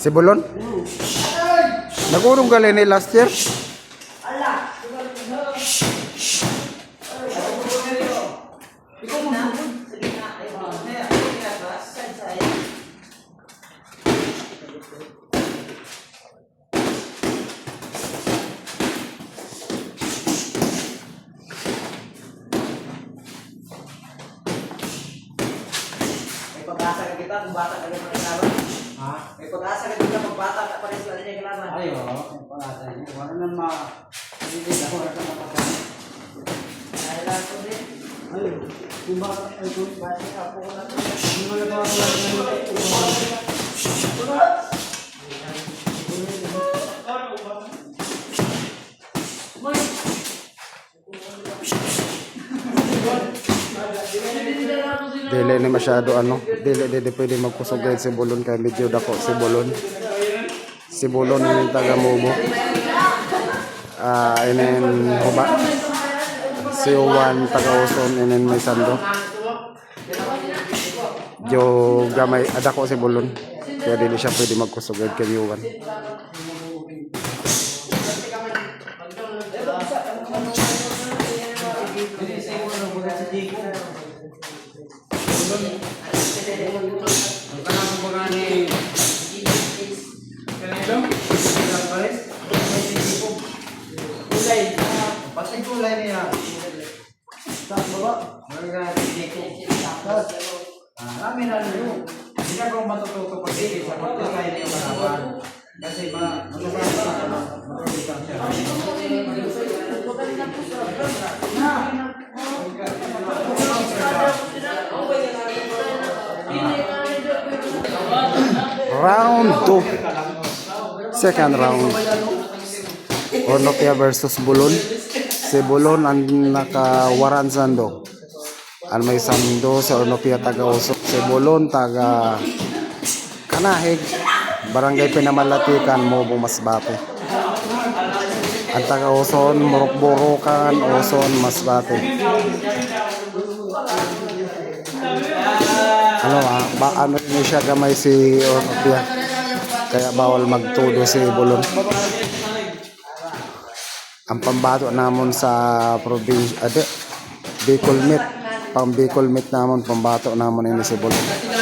Si Bulon? Nagurong gali ni last year? Pag-asa ka kita kung bata ka rin mga kalaban. Ha? May pag-asa ka kita kung bata ka pa rin sila niya kalaban. Ay, oo. May pag-asa niya. Wala nang hindi na wala ka mapagkakit. Ay, lang ko din. Ay, kung bata ay kung bata ka po ko lang. Hindi mo nagawa ko lang Dili ni masyado dili pwede magkusugay si Bulon kay medyo dako si Bulon. Si Bulon ni taga Mubo. Inen Huba. Si Juan taga Uson inen may sando. Jo gamay adako si Bulon. Kaya dili siya pwede magkusugay kay Juan. kulay niya. Tapos baba. Kami na rin. Hindi na kung matututo kasi sa kulay niya malaman. Kasi matulungan siya. Round 2. Second round. Ornopia versus Bulon. Si Bulon ang nakawaran sando. Ang may sando sa Ornopia taga Usok. Si Bulon taga Kanahig. Barangay Pinamalatikan, Mubo Masbate. Ang taga Uson, Murok-Burukan, Uson, Masbate. Ano ni siya gamay si Ornopia. Kaya bawal magtudo si Bulon. Ang pambato namon sa probinsya, Bicol Meat. Pang Bicol Meat namon, pambato namon ini si Bulon.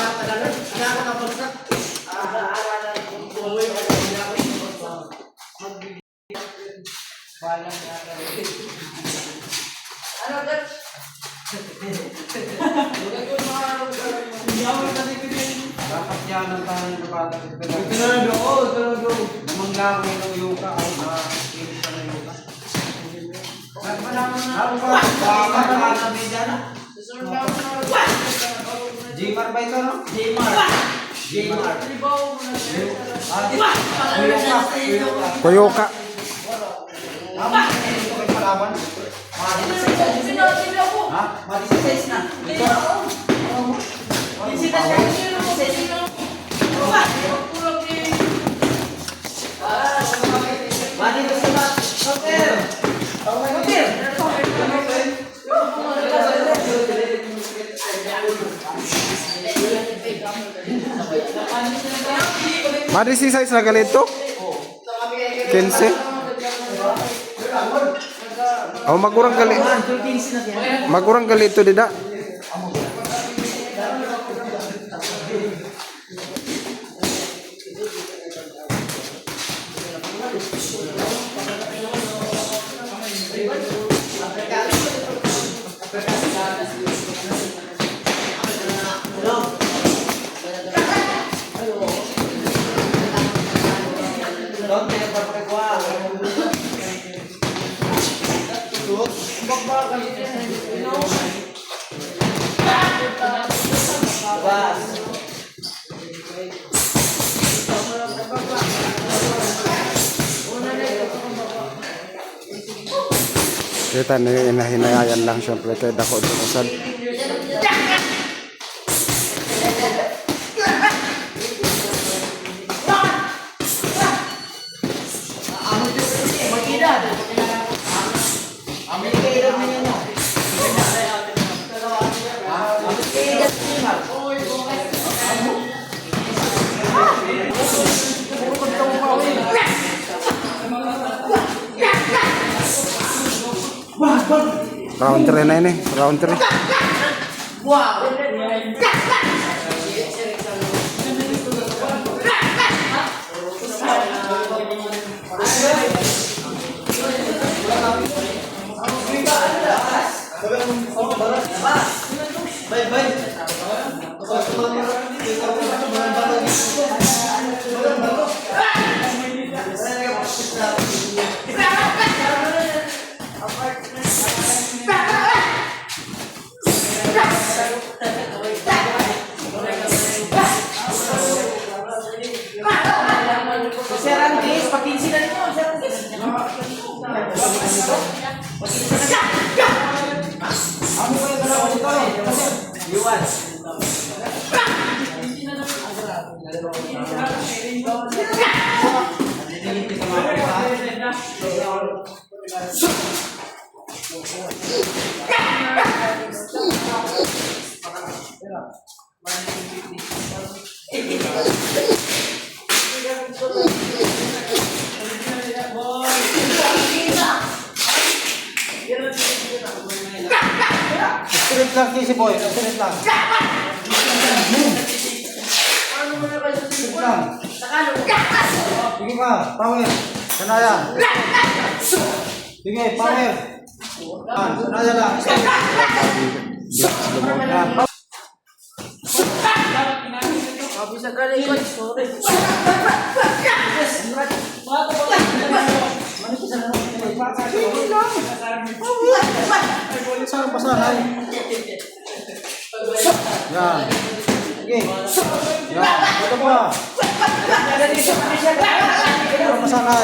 Dapat yan ang tanong ng bata. Tinado. Namanggaw ng yuka. Kilit ka ng yuka. Jmar ba ito, no? Jmar. Koyoka. Madi-16 na. Madi si size na galito? 15? Oh, magurang galito dida. Bas. Kita ni hinayan lang syempre kay dako dun usad. Round 3 na ini, round 3. Sir Andres, pakinsi na nito. Sir Andres. Ano ba yung dalawa dito eh? Iwan. Straight lang si boy, straight lang. Straight lang. Sige ka, power. Sanaya. Sige, power. Sanaya lang. Bisa kali ikut sore. Ya. Oke. Ya, ada apa? Masalah.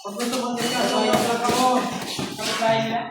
Pag gusto mo din ka, so yung kamu. Kapag tayo na.